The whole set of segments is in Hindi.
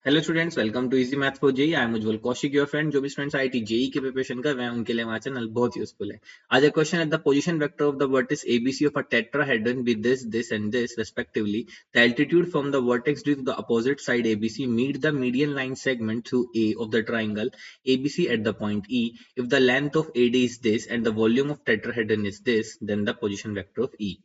Hello students, welcome to easy math for JEE. I am Ujjwal Kaushik, your friend. जो भी स्टूडेंट्स आईआईटी जेई की प्रिपरेशन कर रहे हैं उनके लिए हमारा चैनल बहुत यूजफुल है। आज एक क्वेश्चन है, the position vector of the vertex ABC of a tetrahedron with this and this respectively, the altitude from the vertex due to the opposite side ABC meet the median line segment through A of the triangle ABC at the point E. If the length of AD is this and the volume of tetrahedron is this, then the position vector of E.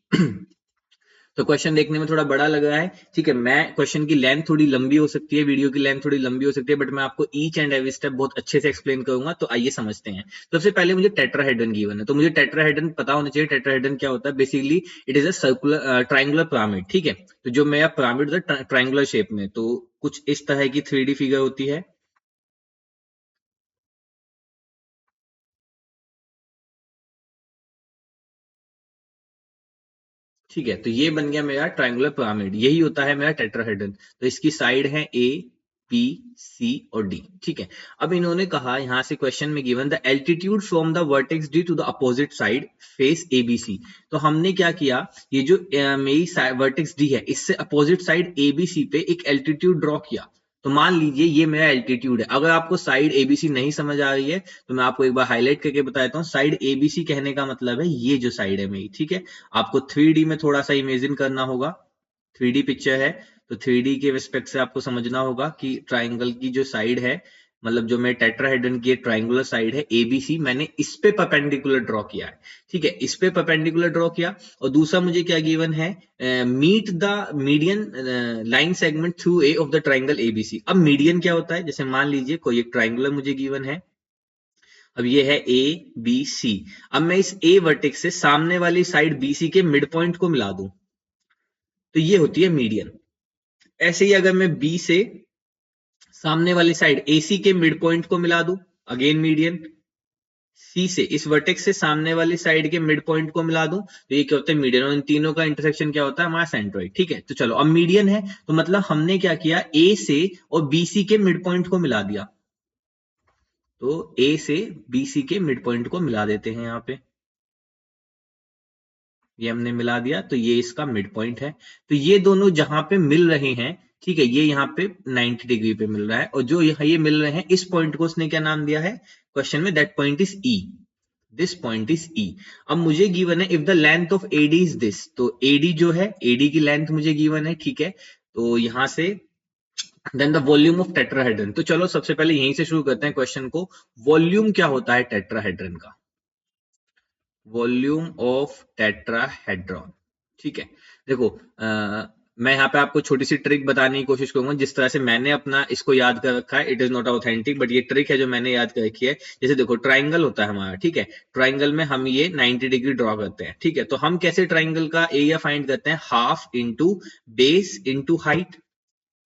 तो क्वेश्चन देखने में थोड़ा बड़ा लग रहा है, ठीक है। मैं क्वेश्चन की लेंथ थोड़ी लंबी हो सकती है, वीडियो की लेंथ थोड़ी लंबी हो सकती है, बट मैं आपको ईच एंड एवरी स्टेप बहुत अच्छे से एक्सप्लेन करूंगा। तो आइए समझते हैं। सबसे पहले मुझे टेट्राहेड्रन गिवन है, तो मुझे टेट्राहेड्रन पता होना चाहिए। टेट्राहेड्रन क्या होता है? Basically it is a circular triangular pyramid, ठीक है। तो जो मेरा पिरामिड ट्राइंगुलर शेप में, तो कुछ इस तरह की 3D फिगर होती है, ठीक है। तो ये बन गया मेरा ट्रायंगुलर पिरामिड, यही होता है मेरा टेट्राहेड्रन। तो इसकी साइड है ए, बी, सी और डी, ठीक है। अब इन्होंने कहा यहां से क्वेश्चन में given the altitude from the vertex D to the opposite side face ABC. तो हमने क्या किया, ये जो मेरी वर्टेक्स डी है इससे अपोजिट साइड एबीसी पे एक एल्टीट्यूड ड्रॉ किया। तो मान लीजिए ये मेरा एल्टीट्यूड है। अगर आपको साइड एबीसी नहीं समझ आ रही है तो मैं आपको एक बार हाईलाइट करके बता देता हूँ। साइड एबीसी कहने का मतलब है ये जो साइड है मेरी, ठीक है। आपको 3D में थोड़ा सा इमेजिन करना होगा। 3D पिक्चर है, तो 3D के रिस्पेक्ट से आपको समझना होगा कि ट्राइंगल की जो साइड है, मतलब जो मेरे टेट्राहेड्रन की ट्राइंगुलर साइड है एबीसी, मैंने इस पे परपेंडिकुलर ड्रॉ किया है, ठीक है। इस पे परपेंडिकुलर ड्रॉ किया। और दूसरा मुझे क्या गिवन है, meet the median line segment through A of the triangle ABC. अब मीडियन क्या होता है? जैसे मान लीजिए कोई एक ट्राइंगुलर मुझे गिवन है, अब ये है ए बी सी। अब मैं इस ए वर्टेक्स से सामने वाली साइड बीसी के मिड पॉइंट को मिला दूं, तो ये होती है मीडियन। ऐसे ही अगर मैं बी से सामने वाली साइड एसी के मिड पॉइंट को मिला दूं, अगेन मीडियन। सी से इस वर्टेक्स से सामने वाली साइड के मिड पॉइंट को मिला दूं, तो ये क्या होता है? मीडियन। और इन तीनों का इंटरसेक्शन क्या होता है? हमारा सेंट्रोइड, ठीक है। तो चलो, अब मीडियन है तो मतलब हमने क्या किया, ए से और बीसी के मिड पॉइंट को मिला दिया। तो ए से बीसी के मिड पॉइंट को मिला देते हैं यहां पे, ये हमने मिला दिया। तो ये इसका मिड पॉइंट है। तो ये दोनों जहां पे मिल रहे हैं, ठीक है, ये यहाँ पे 90 डिग्री पे मिल रहा है, और जो यहाँ ये मिल रहे हैं, इस पॉइंट को उसने क्या नाम दिया है क्वेश्चन में? That point is E. This point is E. अब मुझे गिवन है if the length of AD is this, तो एडी जो है, एडी की लेंथ मुझे गिवन है, ठीक है। तो यहां से then the volume of tetrahedron. तो चलो सबसे पहले यहीं से शुरू करते हैं क्वेश्चन को। वॉल्यूम क्या होता है टेट्राहेड्रन का? वॉल्यूम ऑफ टेट्राहेड्रॉन, ठीक है। देखो, मैं यहाँ पे आपको छोटी सी ट्रिक बताने की कोशिश करूंगा। जिस तरह से मैंने अपना इसको याद कर रखा है, it is not authentic, but ये ट्रिक है जो मैंने याद कर रखी है। जैसे देखो, ट्राइंगल होता है हमारा, ठीक है। ट्राइंगल में हम ये 90 डिग्री ड्रॉ करते हैं, ठीक है। तो हम कैसे ट्राइंगल का एरिया फाइंड करते हैं? Half into base into height,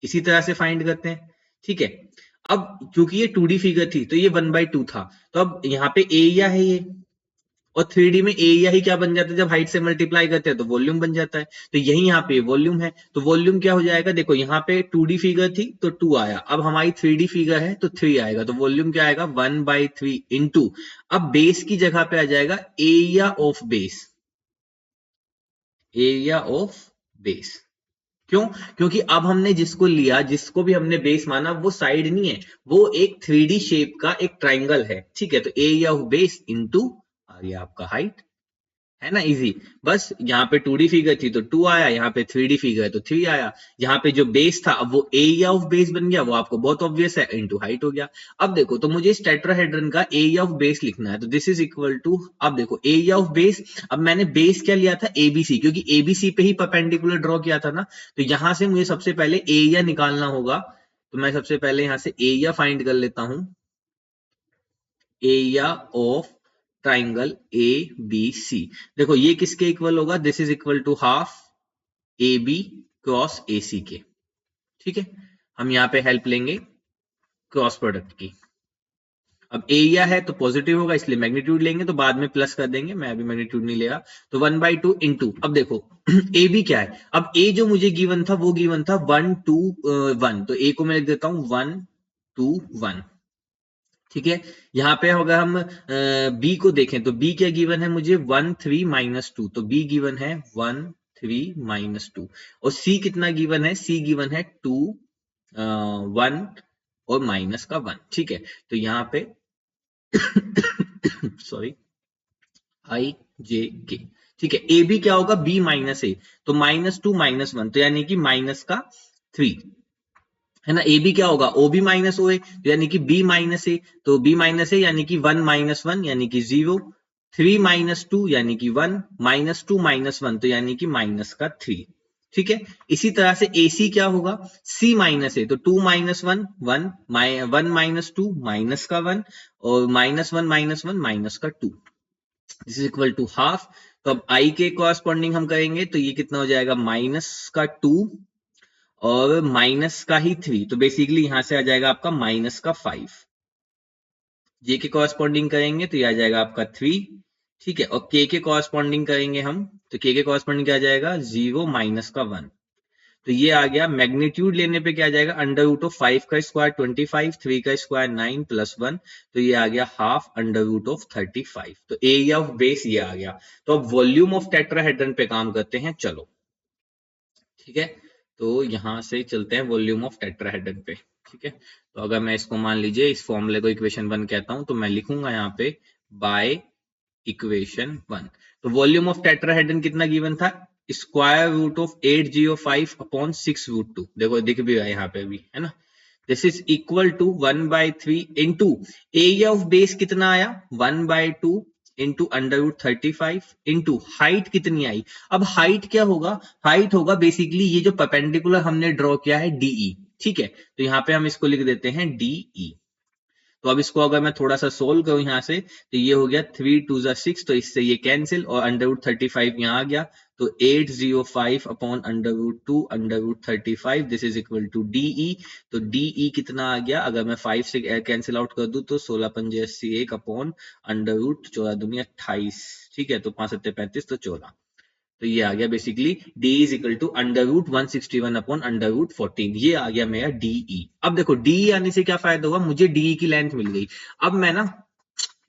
इसी तरह से फाइंड करते हैं, ठीक है। अब क्योंकि ये 2D फिगर थी तो ये 1/2 था, तो अब यहाँ पे एरिया है ये, और 3D में एरिया ही क्या बन जाता है? जब हाइट से मल्टीप्लाई करते हैं तो वॉल्यूम बन जाता है। तो यही यहाँ पे वॉल्यूम है। तो वॉल्यूम क्या हो जाएगा? देखो, यहाँ पे 2D फिगर थी तो 2 आया, अब हमारी 3D फिगर है तो 3 आएगा। तो वॉल्यूम क्या आएगा? 1/3 इंटू, अब बेस की जगह पे आ जाएगा area of base, area of base. क्यों? क्योंकि अब हमने जिसको लिया, जिसको भी हमने बेस माना, वो साइड नहीं है, वो एक 3D शेप का एक ट्राइंगल है, ठीक है। तो एरिया ऑफ बेस इंटू आ गया आपका हाइट, है ना, इजी। बस यहाँ पे 2D फिगर थी तो 2 आया, यहाँ पे 3D फिगर है तो 3 आया। यहाँ पे जो बेस था अब वो एरिया ऑफ बेस बन गया, वो आपको बहुत ऑब्वियस है, इनटू हाइट हो गया। अब देखो, तो मुझे इस टेट्राहेड्रन का एरिया ऑफ बेस लिखना है, तो दिस इज इक्वल टू, अब देखो एरिया ऑफ बेस, अब मैंने बेस क्या लिया था? एबीसी, क्योंकि एबीसी पे ही परपेंडिकुलर ड्रॉ किया था ना। तो यहां से मुझे सबसे पहले एरिया निकालना होगा। तो मैं सबसे पहले यहां से एरिया फाइंड कर लेता हूं। Area of triangle A B C, देखो ये किसके इक्वल होगा? This is equal to half A B cross A C के, ठीक है। हम यहां पे हेल्प लेंगे क्रॉस प्रोडक्ट की। अब एरिया है तो पॉजिटिव होगा, इसलिए मैग्नीट्यूड लेंगे, तो बाद में प्लस कर देंगे, मैं अभी मैग्नीट्यूड नहीं ले रहा। तो 1/2 इंटू, अब देखो ए बी क्या है? अब ए जो मुझे गिवन था वो गिवन था 1 2 1, तो ए को मैं लिख देता हूं 1 2 1, ठीक है। यहाँ पे अगर हम बी को देखें तो बी क्या गिवन है मुझे? 1 3 -2, तो बी गिवन है 1 3 -2। और सी कितना गिवन है? सी गिवन है 2 1 और माइनस का 1, ठीक है। तो यहाँ पे सॉरी आई जे के, ठीक है। ए बी क्या होगा, बी माइनस ए, तो -2 -1, तो यानी कि माइनस का 3, है ना। ए बी क्या होगा, ओ बी माइनस ओ ए, तो यानी कि बी माइनस ए, तो बी माइनस ए यानी कि 1 -1 यानी कि 0, 3 -2 यानी कि 1, -2 -1 तो यानी कि माइनस का 3, ठीक है। इसी तरह से ए सी क्या होगा, सी माइनस ए, तो 2 -1 1, 1 -2 माइनस का 1, और -1 -1 माइनस का 2, this is equal to half. तो अब आई के कॉरस्पॉन्डिंग हम करेंगे तो ये कितना हो जाएगा, माइनस का 2 और माइनस का ही 3, तो बेसिकली यहां से आ जाएगा आपका माइनस का 5। जे के कॉरस्पॉन्डिंग करेंगे तो ये आ जाएगा आपका 3, ठीक है। और के कॉरस्पॉन्डिंग करेंगे हम तो के कॉरस्पॉन्डिंग क्या आ जाएगा, 0 माइनस का 1, तो ये आ गया। मैग्नीट्यूड लेने पे क्या आ जाएगा, अंडर रूट ऑफ 5 का स्क्वायर 25, 3 का स्क्वायर 9 प्लस 1, तो ये आ गया हाफ अंडर रूट ऑफ 35। तो एरिया ऑफ बेस ये आ गया। तो अब वॉल्यूम ऑफ टेट्राहेड्रन पे काम करते हैं, चलो, ठीक है। तो यहां से चलते हैं वॉल्यूम ऑफ टेट्राहेड्रन पे, ठीक है। तो अगर मैं इसको मान लीजिए इस फॉर्मूले को इक्वेशन 1 कहता हूं, तो मैं लिखूंगा यहाँ पे बाय इक्वेशन 1। तो वॉल्यूम ऑफ टेट्राहेड्रन कितना गिवन था, स्क्वायर रूट ऑफ 805 अपॉन 6√2, देखो दिख भी रहा है यहाँ पे भी, है ना। This is equal to 1/3 into area of base कितना आया, 1/2 into under root 35 into height कितनी आई। अब हाइट क्या होगा, हाइट होगा बेसिकली ये जो परपेंडिकुलर हमने ड्रॉ किया है डीई, ठीक है। तो यहाँ पे हम इसको लिख देते हैं डीई। तो अब इसको अगर मैं थोड़ा सा सोल्व करूं यहां से, तो ये हो गया 3 2 6, तो इससे ये कैंसिल और अंडर रूट 35 यहाँ आ गया, तो 805 upon under root 2 under root 35, this is equal to DE. तो डीई कितना आ गया, अगर मैं 5 से कैंसिल आउट कर दूं तो 16 पंजे 80 1 अपॉन अंडर रूट 14 दूनी 28, ठीक है। तो 5 7 35 तो 14, तो ये आ गया basically d is equal to under root 161 upon under root 14, ये आ गया मेरा डीई। अब देखो डीई आने से क्या फायदा हुआ, मुझे डीई की लेंथ मिल गई। अब मैं ना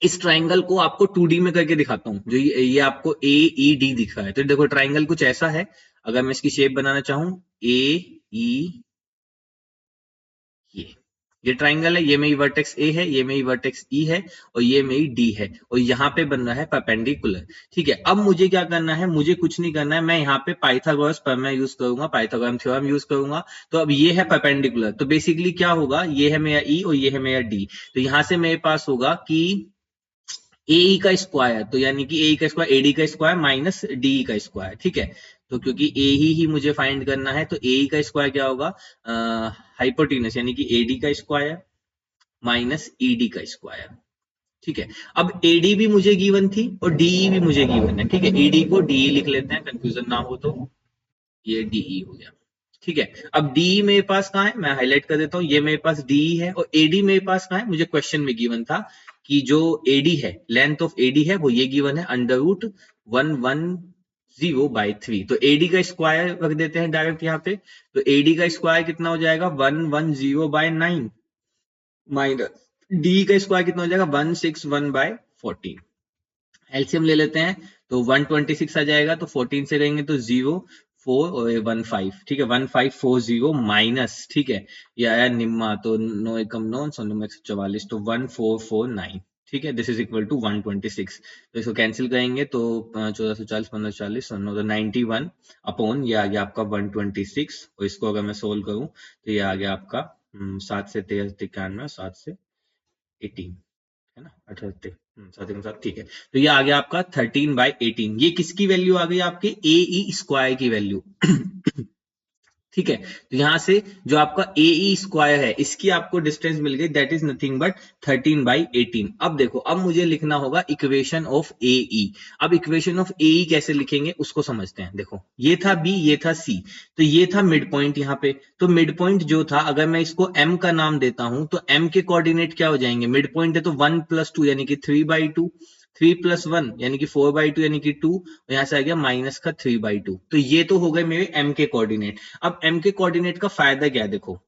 इस ट्राइंगल को आपको 2D में करके दिखाता हूं, जो ये आपको ए ई डी दिख रहा है। तो देखो ट्राइंगल कुछ ऐसा है, अगर मैं इसकी शेप बनाना चाहूं ए ई, ये ट्राइंगल है, ये मेरी वर्टेक्स ए है, ये मेरी वर्टेक्स ई है, और ये मेरी डी है, और यहाँ पे बन रहा है परपेंडिकुलर, ठीक है। अब मुझे क्या करना है, मुझे कुछ नहीं करना है, मैं यहाँ पे पाइथागोरस प्रमेय यूज करूंगा, पाइथागोरस थ्योरम यूज करूंगा। तो अब ये है परपेंडिकुलर, तो बेसिकली क्या होगा, ये है मेरा ई और ये है मेरा डी, तो यहां से मेरे पास होगा कि ए का स्क्वायर, तो यानी कि ए का स्क्वायर एडी का स्क्वायर माइनस डी का स्क्वायर, ठीक है। तो क्योंकि ए ही मुझे फाइंड करना है, तो ए का स्क्वायर क्या होगा, हाइपोटेनस यानी कि एडी का स्क्वायर माइनस ईडी का स्क्वायर, ठीक है। अब एडी भी मुझे गिवन थी और डीई भी मुझे गिवन है, ठीक है। ईडी को डीई लिख लेते हैं, कंफ्यूजन ना हो तो, ये डीई हो गया, ठीक है। अब डीई मेरे पास कहाँ है, मैं हाईलाइट कर देता हूँ, ये मेरे पास डीई है, और एडी मेरे पास कहाँ है, मुझे क्वेश्चन में गिवन था कि जो एडी है, लेंथ ऑफ एडी है, वो ये गिवन है अंडर रूट 110/3, तो एडी का स्क्वायर रख देते हैं डायरेक्ट यहाँ पे। तो एडी का स्क्वायर कितना हो जाएगा, 110/9 माइनस डी का स्क्वायर कितना हो जाएगा, 161/14। एलसीएम ले लेते हैं तो 126 आ जाएगा, तो 14 से रहेंगे तो 0 4 और 15, ठीक है। 1540 माइनस, ठीक है, ये आया निम्मा, तो 9 एकम 9 सौ 9 144, तो 1449, ठीक है। दिस इज इक्वल टू 126, तो इसको कैंसिल करेंगे तो 1440 1540 9 तो 91 अपॉन ये आ गया आपका 126, और इसको अगर मैं सोल्व करूं तो ये आ गया आपका 7 से 13 91, 7 से 18, है ना, 18 7 ठीक है। तो ये आ गया आपका 13/18, ये किसकी वैल्यू आ गई, आपके ए ई स्क्वायर की वैल्यू ठीक है। तो यहां से जो आपका ए ई स्क्वायर है, इसकी आपको डिस्टेंस मिल गई, दैट इज नथिंग बट 13/18। अब देखो, अब मुझे लिखना होगा इक्वेशन ऑफ ए ई। अब इक्वेशन ऑफ ए ई कैसे लिखेंगे उसको समझते हैं। देखो ये था बी, ये था सी, तो ये था मिड पॉइंट यहाँ पे। तो मिड पॉइंट जो था, अगर मैं इसको एम का नाम देता हूं, तो एम के कोऑर्डिनेट क्या हो जाएंगे, मिड पॉइंट है तो 1 + 2 यानी कि 3/2, 3 + 1 यानी कि 4/2 यानी कि 2, और यहां से आ गया माइनस का 3/2। तो ये तो हो गए मेरे एम के कोऑर्डिनेट। अब एम के कोऑर्डिनेट का फायदा क्या है, देखो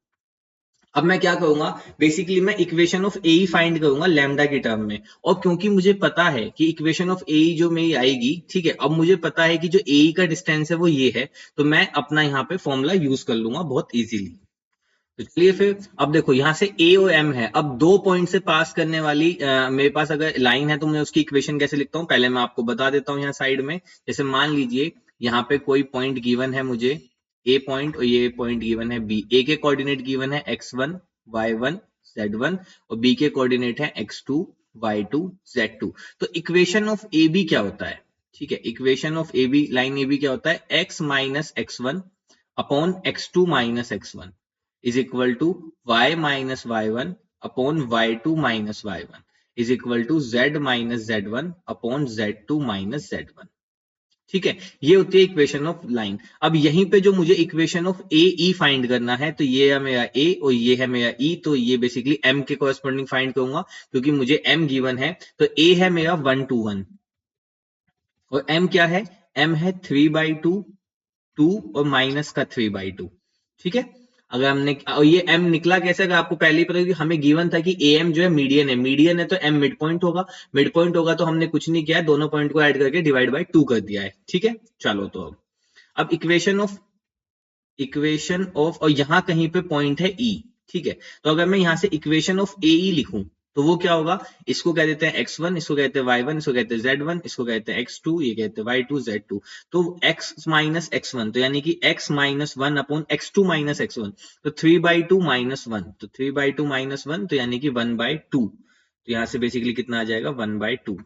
अब मैं क्या करूंगा, बेसिकली मैं इक्वेशन ऑफ ए फाइंड करूंगा लैम्डा की टर्म में, और क्योंकि मुझे पता है कि इक्वेशन ऑफ ए जो मेरी आएगी, ठीक है, अब मुझे पता है कि जो ए का डिस्टेंस है वो ये है, तो मैं अपना यहाँ पे फॉर्मूला यूज कर लूंगा बहुत इजीली। तो चलिए फिर अब देखो यहाँ से ए और एम है, अब 2 पॉइंट से पास करने वाली मेरे पास अगर लाइन है तो मैं उसकी इक्वेशन कैसे लिखता हूँ, पहले मैं आपको बता देता हूँ यहाँ साइड में। जैसे मान लीजिए यहाँ पे कोई पॉइंट गिवन है मुझे, ए पॉइंट, और ये पॉइंट गिवन है बी। ए के कोऑर्डिनेट गिवन है x1 y1 z1, और बी के कोऑर्डिनेट है x2 y2 z2। तो इक्वेशन ऑफ ए बी क्या होता है, ठीक है, equation of A B, line A B क्या होता है, x minus x1 upon x2 minus x1 is equal to y minus y1 upon y2 minus y1 is equal to z minus z1 upon z2 minus z1। ठीक है, ये होती है इक्वेशन ऑफ लाइन। अब यहीं पे जो मुझे equation of A E find करना है, तो ये है मेरा ए और ये है मेरा ई, तो ये बेसिकली एम के कॉरेस्पॉन्डिंग फाइंड करूंगा, क्योंकि मुझे एम गिवन है। तो ए है मेरा 1 to 1 और एम क्या है, एम है 3/2, 2 और माइनस का 3/2। ठीक है, अगर हमने, और ये m निकला कैसे, अगर आपको पहले ही पता है कि हमें गिवन था कि am जो है मीडियन है, मीडियन है तो m मिड पॉइंट होगा, मिड पॉइंट होगा तो हमने कुछ नहीं किया है, दोनों पॉइंट को ऐड करके डिवाइड बाय 2 कर दिया है। ठीक है, चलो तो अब इक्वेशन ऑफ और यहां कहीं पे पॉइंट है E। ठीक है, तो अगर मैं यहां से इक्वेशन ऑफ ए ई लिखूं तो वो क्या होगा, इसको कह देते हैं x1, इसको कहते हैं y1, इसको कहते हैं z1, इसको कहते हैं x2, ये कहते हैं y2 z2। तो x माइनस x1 तो यानी कि x minus 1 upon x2 minus x1, तो 3/2 माइनस 1, तो 3/2 माइनस 1 तो यानी कि 1/2। तो यहां से बेसिकली कितना आ जाएगा, 1/2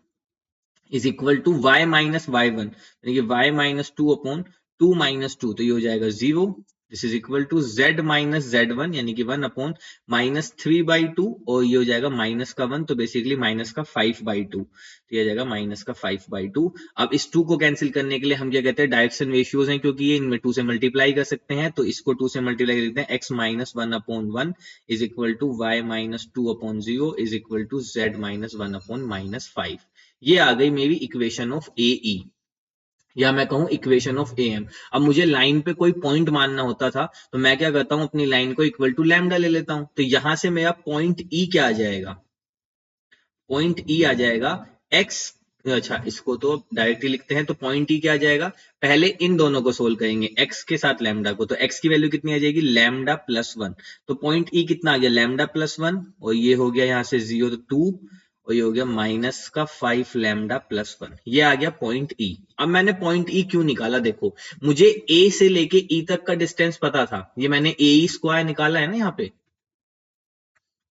is equal to y minus y1 यानी कि y माइनस 2 अपॉन 2 माइनस 2, तो ये हो जाएगा 0। This is equal to z minus z1 यानी कि 1 अपॉन माइनस 3/2, और ये हो जाएगा माइनस का 1, तो बेसिकली माइनस का 5/2, तो ये आ जाएगा माइनस का 5/2। अब इस 2 को कैंसिल करने के लिए हम क्या कहते हैं, डायरेक्शन रेशियोज हैं, क्योंकि ये इनमें 2 से मल्टीप्लाई कर सकते हैं, तो इसको 2 से मल्टीप्लाई कर देते हैं। x minus 1 upon 1 is equal to y minus 2 upon 0 is equal to z minus 1 upon minus 5। ये आ गई मेरी इक्वेशन ऑफ ए ई, या मैं कहूं इक्वेशन ऑफ ए एम। अब मुझे लाइन पे कोई पॉइंट मानना होता था, तो मैं क्या करता हूं, अपनी लाइन को इक्वल टू लैम्डा ले लेता हूं। तो यहां से मेरा पॉइंट ई क्या आ जाएगा, पॉइंट ई आ जाएगा एक्स, अच्छा इसको तो डायरेक्टली लिखते हैं, तो पॉइंट ई क्या आ जाएगा, पहले इन दोनों को सोल्व करेंगे, एक्स के साथ लैम्डा को, तो एक्स की वैल्यू कितनी आ जाएगी, लैम्डा प्लस 1। तो पॉइंट ई कितना आ गया, लैम्डा प्लस 1, और ये हो गया यहां से 0 तो 2, और ये हो गया माइनस का 5 लैम्डा प्लस 1, ये आ गया पॉइंट ई। अब मैंने पॉइंट ई क्यों निकाला, देखो मुझे ए से लेके ई तक का डिस्टेंस पता था, ये मैंने ए ई स्क्वायर निकाला है ना यहाँ पे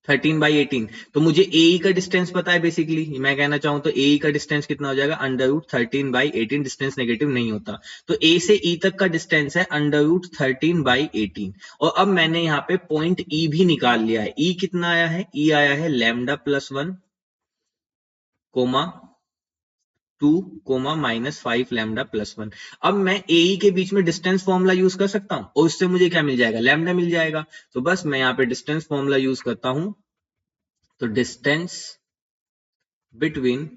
13/18, तो मुझे ए का डिस्टेंस पता है। बेसिकली मैं कहना चाहूं तो ए का डिस्टेंस कितना हो जाएगा, √13/18, डिस्टेंस नेगेटिव नहीं होता, तो ए से ई तक का डिस्टेंस है √13/18। और अब मैंने यहाँ पे पॉइंट ई भी निकाल लिया है। ई कितना आया है, ई आया है lambda plus 1 comma 2 comma minus 5 lambda plus 1। अब मैं ए के बीच में डिस्टेंस फॉर्मूला यूज कर सकता हूं, और उससे मुझे क्या मिल जाएगा, लैम्डा मिल जाएगा। तो बस मैं यहाँ पे डिस्टेंस फॉर्मूला यूज करता हूं, तो डिस्टेंस बिटवीन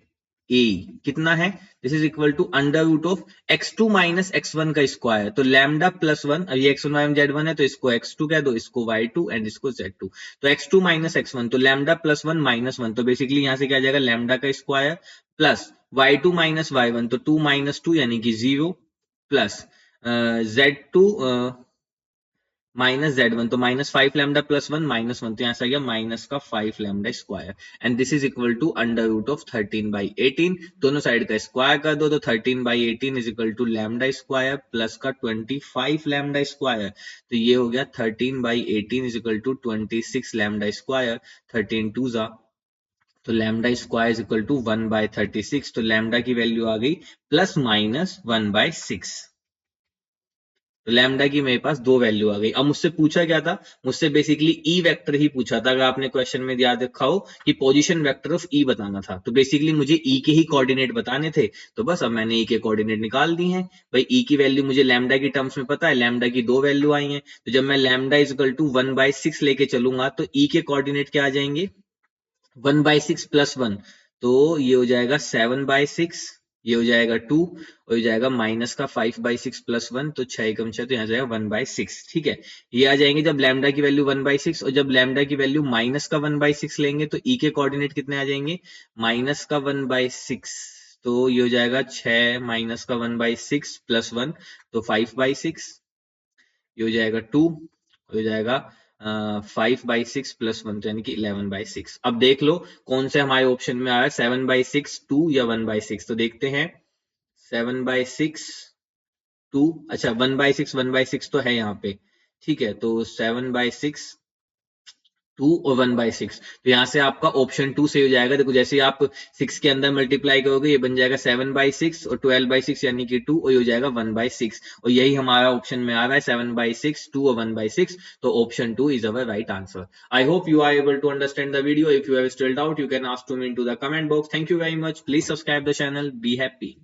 ए कितना है, this is equal to under root of x2 minus x1 का स्क्वायर, तो लैम्डा प्लस 1, अब ये x1 y1 z1 है, तो इसको x2 कह दो, इसको y2 एंड इसको z2, तो x2 माइनस x1, तो लैम्डा प्लस 1 माइनस 1, तो बेसिकली यहां से क्या आ जाएगा, लैम्डा का square plus y2 minus y1, तो 2 माइनस 2 यानी कि 0, प्लस z2 माइनस z1, तो माइनस 5 लैम्डा प्लस 1 माइनस 1, तो यहां से आ गया माइनस का 5 lambda square, and this is equal to under root of 13/18। दोनों साइड का स्क्वायर कर दो, तो 13/18 is equal to lambda square plus का 25 लैम्डा स्क्वायर, तो ये हो गया 13/18 is equal to 26 lambda square, 13 2 जा, तो lambda square is equal to 1/36, तो लैम्डा की वैल्यू आ गई प्लस माइनस 1/6। तो लैम्डा की मेरे पास 2 वैल्यू आ गई। अब मुझसे पूछा क्या था, मुझसे बेसिकली ई वेक्टर ही पूछा था। अगर आपने क्वेश्चन में याद रखा हो कि पोजीशन वेक्टर ऑफ ई बताना था, तो बेसिकली मुझे ई के ही कोऑर्डिनेट बताने थे, तो बस अब मैंने ई के कोऑर्डिनेट निकाल दी हैं। भाई ई की वैल्यू मुझे लैम्डा की टर्म्स में पता है, लैम्डा की 2 वैल्यू आई हैं, तो जब मैं लैम्डा इज इक्वल टू 1/6 लेके चलूंगा, तो ई के कोऑर्डिनेट क्या आ जाएंगे, 1/6 प्लस 1, तो ये हो जाएगा 7/6, ये हो जाएगा 2, और हो जाएगा माइनस का 5/6 प्लस 1, तो 6 एकम 6, तो यहाँ जाएगा 1/6। ठीक है, ये आ जाएंगे जब लैम्डा की वैल्यू 1/6, और जब लैम्डा की वैल्यू माइनस का 1/6 लेंगे, तो ई के कोऑर्डिनेट कितने आ जाएंगे, माइनस का 1/6, तो ये हो जाएगा 6 माइनस का 1/6 प्लस 1, तो 5/6, ये हो जाएगा 2, हो जाएगा 5/6 प्लस 1 तो यानी कि 11/6। अब देख लो कौन से हमारे ऑप्शन में आ रहा है, 7/6 2 या 1/6। तो देखते हैं 7/6 2, अच्छा 1/6 तो है यहाँ पे, ठीक है। तो 7/6 2 और 1/6, तो यहाँ से आपका ऑप्शन 2 सही हो जाएगा। देखो जैसे आप 6 के अंदर मल्टीप्लाई करोगे ये बन जाएगा 7/6 और 12/6 यानी कि 2 और ये हो जाएगा 1/6, और यही हमारा ऑप्शन में आ रहा है 7/6 2 और 1/6। तो option 2 is our right answer. I hope you are able to understand the video. If you have still doubt, you can ask to me into the comment box. Thank you very much. Please subscribe the channel. Be happy.